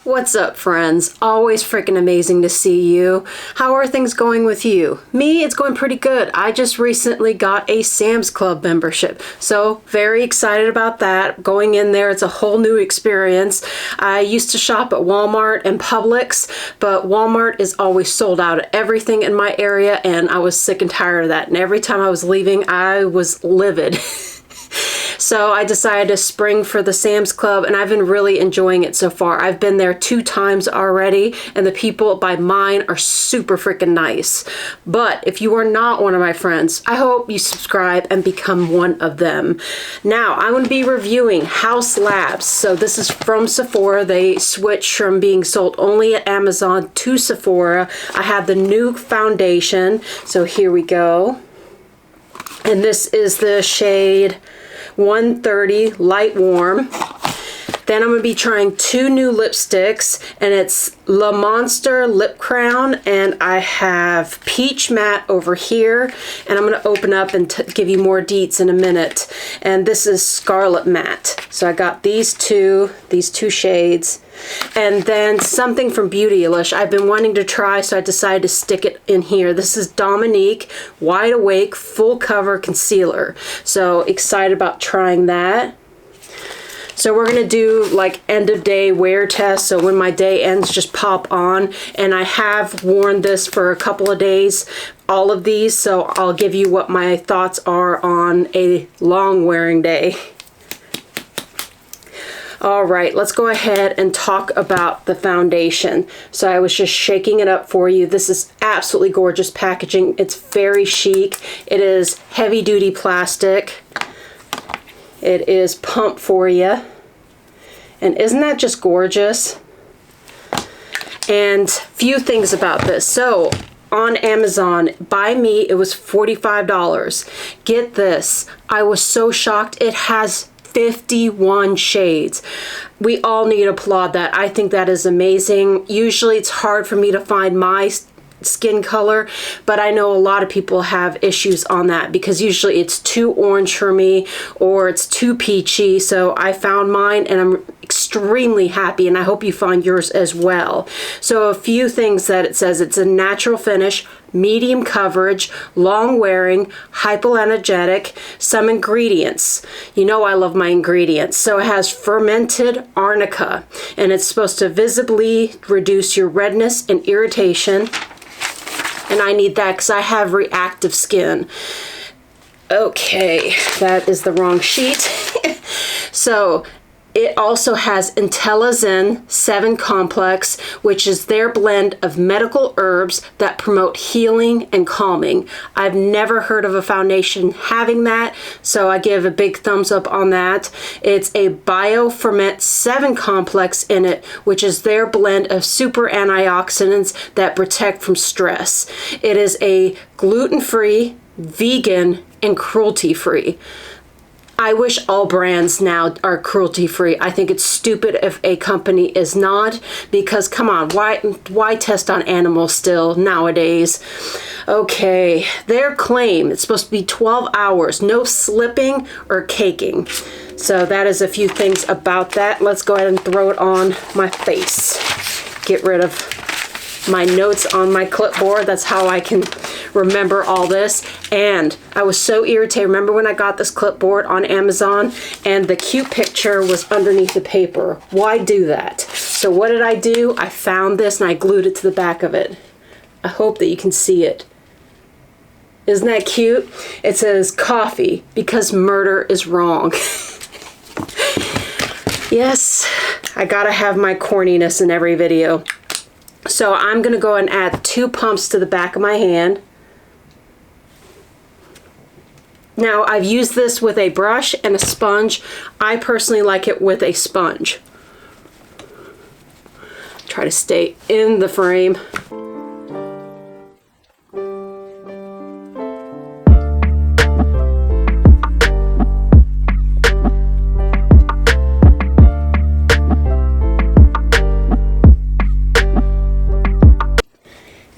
What's up, friends? Always freaking amazing to see you. How are things going with you? Me, it's going pretty good. I just recently got a Sam's Club membership, so very excited about that. Going in there, it's a whole new experience. I used to shop at Walmart and Publix, but Walmart is always sold out of everything in my area, and I was sick and tired of that. And every time I was leaving, I was livid. So I decided to spring for the Sam's Club, and I've been really enjoying it so far. I've been there 2 times already, and the people by mine are super freaking nice. But if you are not one of my friends, I hope you subscribe and become one of them. Now, I'm going to be reviewing Haus Labs. So this is from Sephora. They switched from being sold only at Amazon to Sephora. I have the new foundation. So here we go. And this is the shade 130 Light Warm. Then I'm going to be trying 2 new lipsticks, and it's the Monster Lip Crayon, and I have Peach Matte over here, and I'm going to open up and give you more deets in a minute. And this is Scarlet Matte. So I got these two shades. And then something from Beautylish I've been wanting to try, so I decided to stick it in here. This is Dominique Wide Awake Full Cover Concealer. So excited about trying that. So we're going to do like end of day wear test, so when my day ends, just pop on. And I have worn this for a couple of days, all of these, so I'll give you what my thoughts are on a long wearing day. All right, let's go ahead and talk about the foundation. So I was just shaking it up for you. This is absolutely gorgeous packaging. It's very chic. It is heavy duty plastic. It is pump for you. And isn't that just gorgeous? And few things about this. So on Amazon, by me, it was $45. Get this, I was so shocked. It has 51 shades. We all need to applaud that. I think that is amazing. Usually it's hard for me to find my skin color, but I know a lot of people have issues on that because usually it's too orange for me or it's too peachy. So I found mine and I'm extremely happy, and I hope you find yours as well. So a few things that it says: it's a natural finish, medium coverage, long wearing, hypoallergenic. Some ingredients. You know I love my ingredients. So it has fermented arnica, and it's supposed to visibly reduce your redness and irritation. And I need that because I have reactive skin. Okay, that is the wrong sheet. So it also has Intellizen 7 Complex, which is their blend of medical herbs that promote healing and calming. I've never heard of a foundation having that, so I give a big thumbs up on that. It's a BioFerment 7 Complex in it, which is their blend of super antioxidants that protect from stress. It is a gluten-free, vegan, and cruelty-free. I wish all brands now are cruelty-free. I think it's stupid if a company is not, because come on, why test on animals still nowadays? Okay, their claim, it's supposed to be 12 hours, no slipping or caking. So that is a few things about that. Let's go ahead and throw it on my face. Get rid of my notes on my clipboard. That's how I can remember all this. And I was so irritated. Remember when I got this clipboard on Amazon and the cute picture was underneath the paper? Why do that? So what did I do? I found this and I glued it to the back of it. I hope that you can see it. Isn't that cute? It says coffee because murder is wrong. Yes, I gotta have my corniness in every video. So I'm going to go and add 2 pumps to the back of my hand. Now I've used this with a brush and a sponge. I personally like it with a sponge. Try to stay in the frame.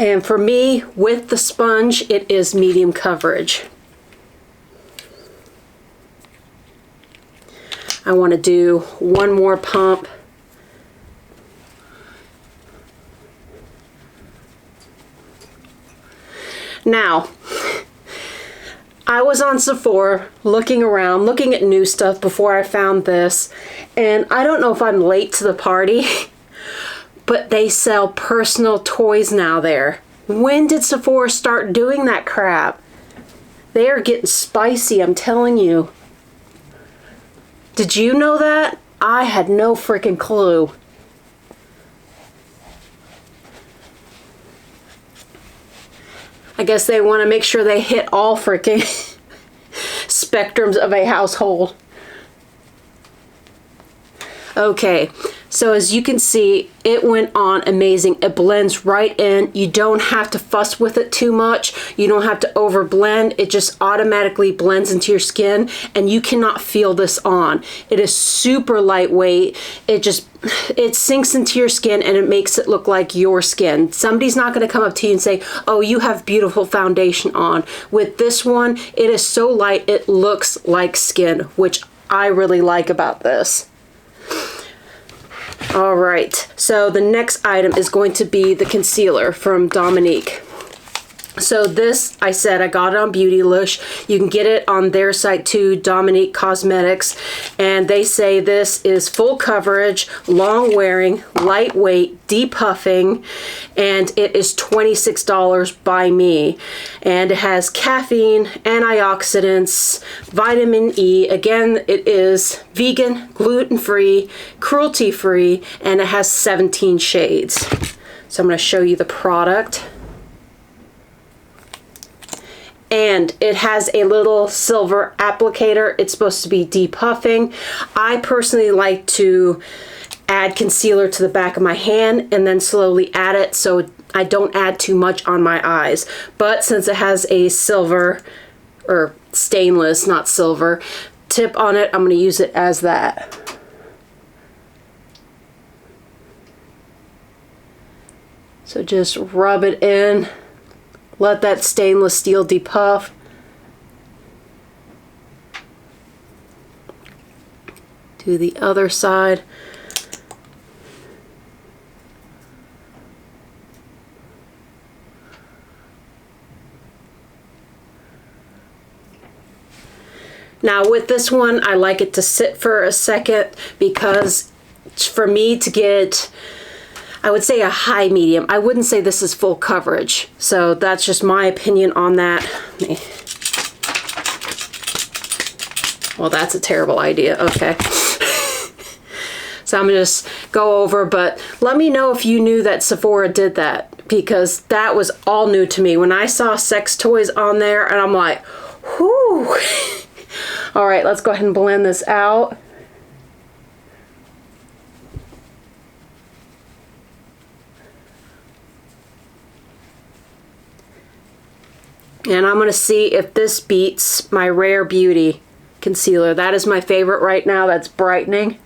And for me, with the sponge, it is medium coverage. I want to do one more pump. Now, I was on Sephora looking around, looking at new stuff before I found this, and I don't know if I'm late to the party, but they sell personal toys now there. When did Sephora start doing that crap? They are getting spicy, I'm telling you. Did you know that? I had no freaking clue. I guess they want to make sure they hit all freaking spectrums of a household. Okay, so as you can see, it went on amazing. It blends right in. You don't have to fuss with it too much. You don't have to over blend. It just automatically blends into your skin, and you cannot feel this on. It is super lightweight. It sinks into your skin and it makes it look like your skin. Somebody's not going to come up to you and say, oh, you have beautiful foundation on. With this one, it is so light it looks like skin, which I really like about this. All right, so the next item is going to be the concealer from Dominique. So this, I said, I got it on Beautylish. You can get it on their site too, Dominique Cosmetics. And they say this is full coverage, long wearing, lightweight, depuffing, and it is $26 by me. And it has caffeine, antioxidants, vitamin E. Again, it is vegan, gluten-free, cruelty-free, and it has 17 shades. So I'm going to show you the product. And it has a little silver applicator. It's supposed to be depuffing. I personally like to add concealer to the back of my hand and then slowly add it so I don't add too much on my eyes. But since it has a silver, or stainless, not silver, tip on it, I'm going to use it as that. So just rub it in. Let that stainless steel depuff. Do the other side. Now with this one, I like it to sit for a second because for me to get, I would say a high medium. I wouldn't say this is full coverage. So that's just my opinion on that. Well, that's a terrible idea. Okay. So I'm gonna just go over, but let me know if you knew that Sephora did that, because that was all new to me. When I saw sex toys on there and I'm like, whoo. All right, let's go ahead and blend this out. And I'm going to see if this beats my Rare Beauty concealer. That is my favorite right now. That's brightening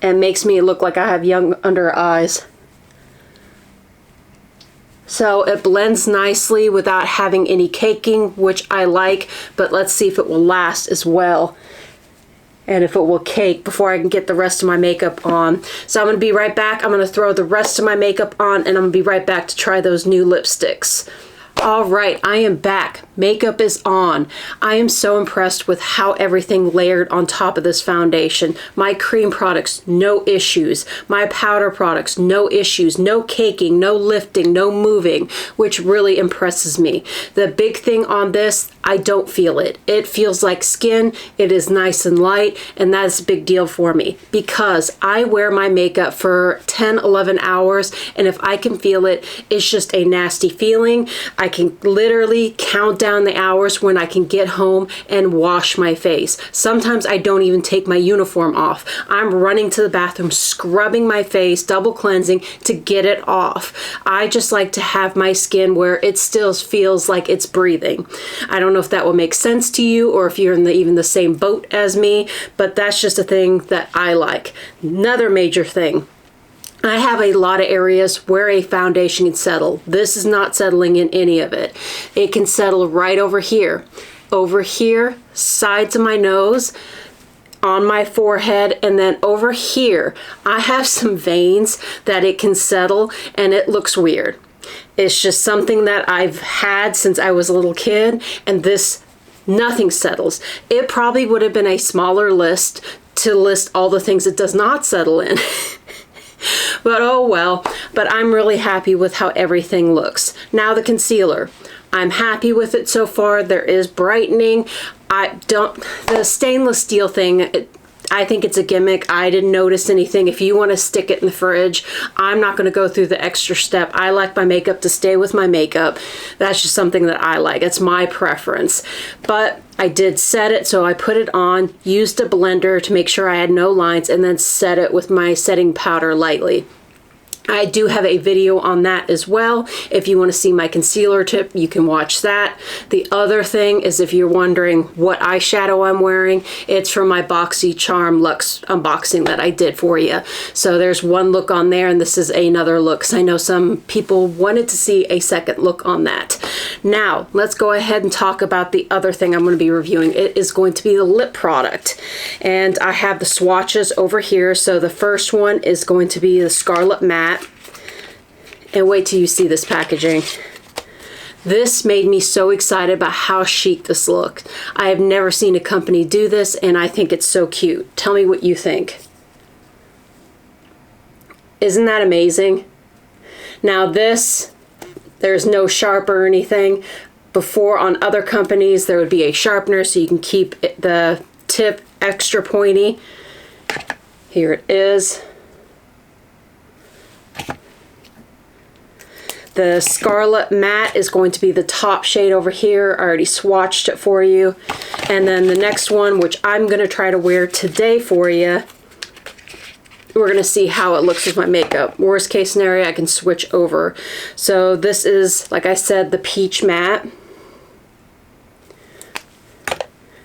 and makes me look like I have young under eyes. So it blends nicely without having any caking, which I like, but let's see if it will last as well and if it will cake before I can get the rest of my makeup on. So I'm going to be right back. I'm going to throw the rest of my makeup on and I'm going to be right back to try those new lipsticks. All right, I am back. Makeup is on. I am so impressed with how everything layered on top of this foundation. My cream products, no issues. My powder products, no issues. No caking, no lifting, no moving, which really impresses me. The big thing on this, I don't feel it. It feels like skin. It is nice and light, and that's a big deal for me because I wear my makeup for 10, 11 hours, and if I can feel it, it's just a nasty feeling. I can literally count down the hours when I can get home and wash my face. Sometimes I don't even take my uniform off. I'm running to the bathroom, scrubbing my face, double cleansing to get it off. I just like to have my skin where it still feels like it's breathing. I don't know if that will make sense to you or if you're in even the same boat as me, but that's just a thing that I like. Another major thing. I have a lot of areas where a foundation can settle. This is not settling in any of it. It can settle right over here, sides of my nose, on my forehead, and then over here. I have some veins that it can settle and it looks weird. It's just something that I've had since I was a little kid, and this, nothing settles. It probably would have been a smaller list to list all the things it does not settle in. But oh well, but I'm really happy with how everything looks. Now the concealer. I'm happy with it so far. There is brightening. The stainless steel thing, I think it's a gimmick. I didn't notice anything. If you want to stick it in the fridge, I'm not going to go through the extra step. I like my makeup to stay with my makeup. That's just something that I like. It's my preference. But I did set it, so I put it on, used a blender to make sure I had no lines, and then set it with my setting powder lightly. I do have a video on that as well. If you want to see my concealer tip, you can watch that. The other thing is, if you're wondering what eyeshadow I'm wearing, it's from my BoxyCharm Luxe unboxing that I did for you. So there's one look on there, and this is another look. So I know some people wanted to see a second look on that. Now, let's go ahead and talk about the other thing I'm going to be reviewing. It is going to be the lip product. And I have the swatches over here. So the first one is going to be the Scarlet Matte. And wait till you see this packaging. This made me so excited about how chic this looked. I have never seen a company do this, and I think it's so cute. Tell me what you think. Isn't that amazing? Now this, there's no sharper or anything. Before, on other companies, there would be a sharpener so you can keep the tip extra pointy. Here it is. The Scarlet Matte is going to be the top shade over here. I already swatched it for you. And then the next one, which I'm going to try to wear today for you, we're going to see how it looks with my makeup. Worst case scenario, I can switch over. So this is, like I said, the Peach Matte.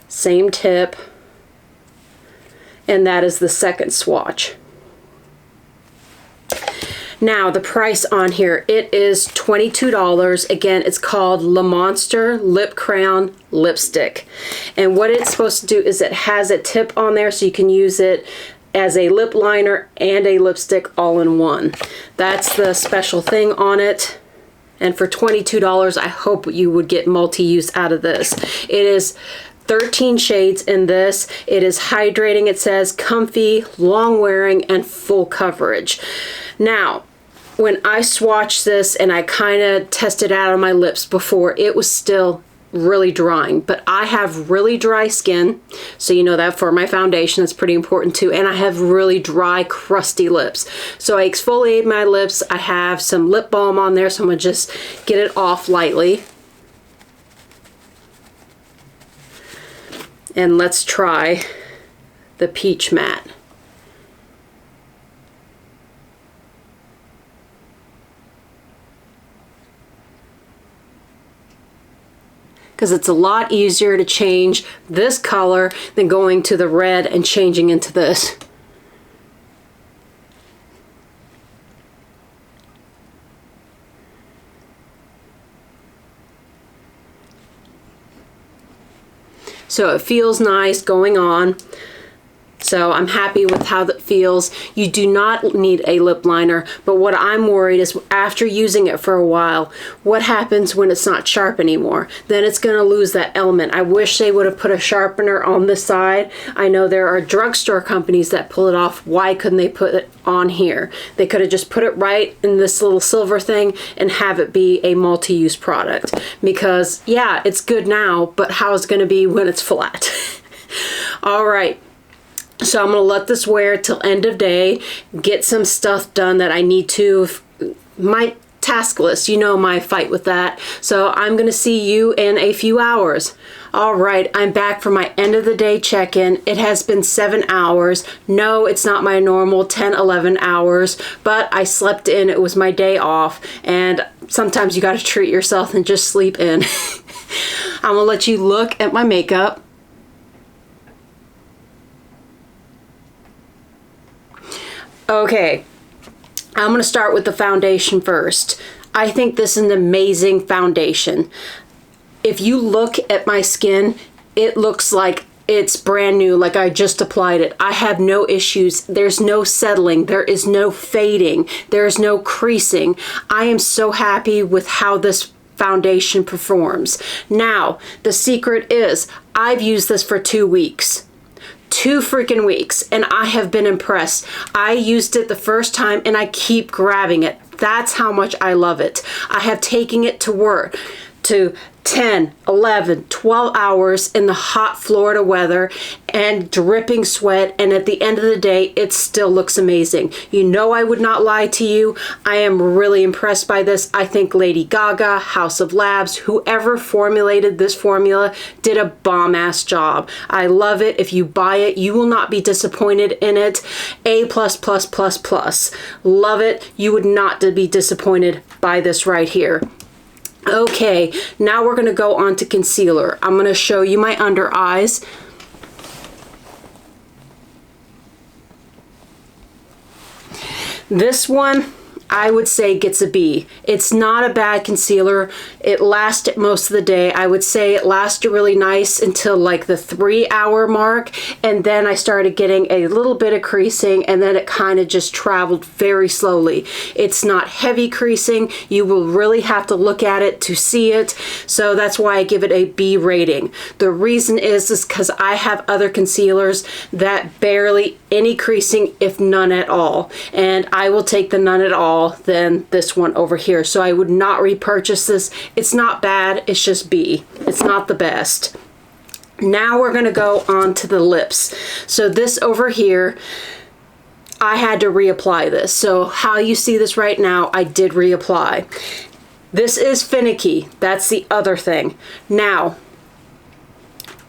Same tip. And that is the second swatch. Now, the price on here, it is $22. Again, it's called Le Monster Lip Crayon Lipstick. And what it's supposed to do is it has a tip on there so you can use it as a lip liner and a lipstick all in one. That's the special thing on it. And for $22, I hope you would get multi-use out of this. It is 13 shades in this. It is hydrating, it says, comfy, long wearing, and full coverage. Now, when I swatched this and I kind of tested it out on my lips before, it was still really drying, but I have really dry skin, so you know that for my foundation, that's pretty important too, and I have really dry, crusty lips. So I exfoliate my lips. I have some lip balm on there, so I'm gonna just get it off lightly. And let's try the Peach Matte. Because it's a lot easier to change this color than going to the red and changing into this. So it feels nice going on. So I'm happy with how that feels. You do not need a lip liner, but what I'm worried is after using it for a while, what happens when it's not sharp anymore? Then it's gonna lose that element. I wish they would have put a sharpener on the side. I know there are drugstore companies that pull it off. Why couldn't they put it on here? They could have just put it right in this little silver thing and have it be a multi-use product. Because yeah, it's good now, but how is it gonna be when it's flat? All right. So I'm going to let this wear till end of day, get some stuff done that I need to. My task list, you know my fight with that. So I'm going to see you in a few hours. All right, I'm back for my end of the day check-in. It has been 7 hours. No, it's not my normal 10, 11 hours, but I slept in. It was my day off, and sometimes you got to treat yourself and just sleep in. I'm going to let you look at my makeup. Okay, I'm going to start with the foundation first. I think this is an amazing foundation. If you look at my skin, it looks like it's brand new, like I just applied it. I have no issues. There's no settling. There is no fading. There is no creasing. I am so happy with how this foundation performs. Now, the secret is I've used this for 2 weeks. 2 freaking weeks, and I have been impressed. I used it the first time and I keep grabbing it. That's how much I love it. I have taken it to work to 10, 11, 12 hours in the hot Florida weather and dripping sweat, and at the end of the day it still looks amazing. You know I would not lie to you. I am really impressed by this. I think Lady Gaga, House of Labs, whoever formulated this formula did a bomb-ass job. I love it. If you buy it, you will not be disappointed in it. A++++. Love it. You would not be disappointed by this right here. Okay, now we're going to go on to concealer. I'm going to show you my under eyes. This one, I would say, gets a B. It's not a bad concealer. It lasted most of the day. I would say it lasted really nice until like the 3-hour mark, and then I started getting a little bit of creasing, and then it kind of just traveled very slowly. It's not heavy creasing. You will really have to look at it to see it, so that's why I give it a B rating. The reason is because I have other concealers that barely any creasing, if none at all, and I will take the none at all than this one over here. So I would not repurchase this. It's not bad, it's just B. It's not the best. Now we're going to go on to the lips. So this over here, I had to reapply this. So how you see this right now, I did reapply. This is finicky. That's the other thing. Now,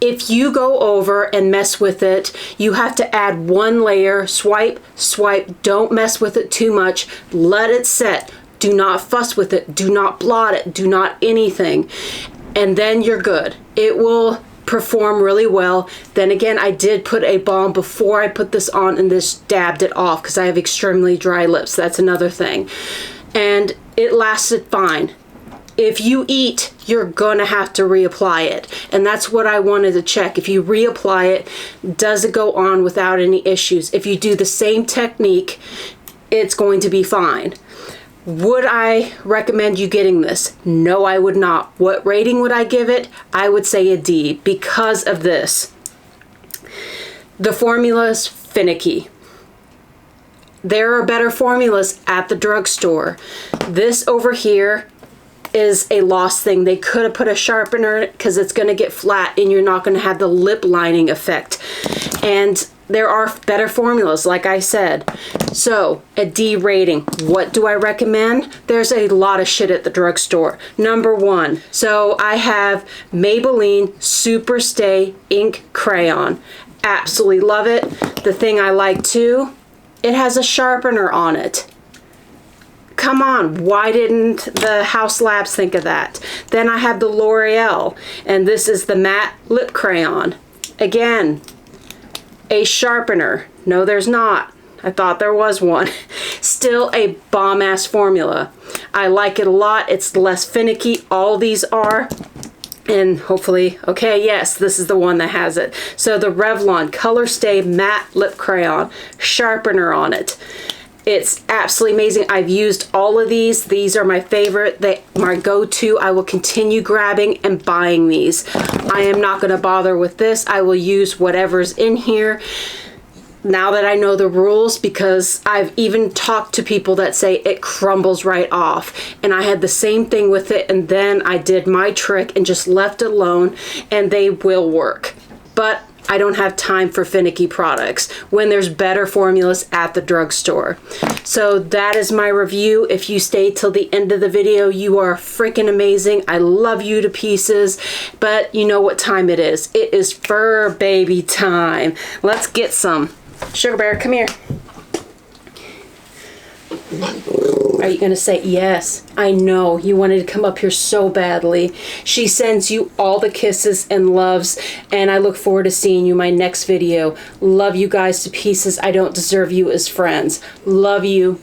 if you go over and mess with it, you have to add 1 layer, swipe, swipe, don't mess with it too much, let it set, do not fuss with it, do not blot it, do not anything, and then you're good. It will perform really well. Then again, I did put a balm before I put this on, and this dabbed it off because I have extremely dry lips. That's another thing. And it lasted fine. If you eat, you're gonna have to reapply it, and that's what I wanted to check. If you reapply it, does it go on without any issues? If you do the same technique, it's going to be fine. Would I recommend you getting this? No, I would not. What rating would I give it? I would say a D because of this. The formula's finicky. There are better formulas at the drugstore. This over here is a lost thing. They could have put a sharpener in it because it's going to get flat and you're not going to have the lip lining effect. And there are better formulas, like I said. So, a D rating. What do I recommend? There's a lot of shit at the drugstore. Number 1. So, I have Maybelline Super Stay Ink Crayon. Absolutely love it. The thing I like too, it has a sharpener on it. Come on, why didn't the Haus Labs think of that? Then I have the L'Oreal, and this is the matte lip crayon. Again, a sharpener. No, there's not. I thought there was one. Still a bomb-ass formula. I like it a lot. It's less finicky. All these are. And hopefully, okay, yes, this is the one that has it. So the Revlon Color Stay Matte Lip Crayon, sharpener on it. It's absolutely amazing. I've used all of these. These are my favorite. They my go-to. I will continue grabbing and buying these. I am not going to bother with this. I will use whatever's in here now that I know the rules, because I've even talked to people that say it crumbles right off. And I had the same thing with it, and then I did my trick and just left it alone, and they will work. But I don't have time for finicky products when there's better formulas at the drugstore. So that is my review. If you stay till the end of the video, you are freaking amazing. I love you to pieces, but you know what time it is. It is fur baby time. Let's get some. Sugar Bear, come here. Are you gonna say yes? I know you wanted to come up here so badly. She sends you all the kisses and loves, and I look forward to seeing you in my next video. Love you guys to pieces. I don't deserve you as friends. Love you.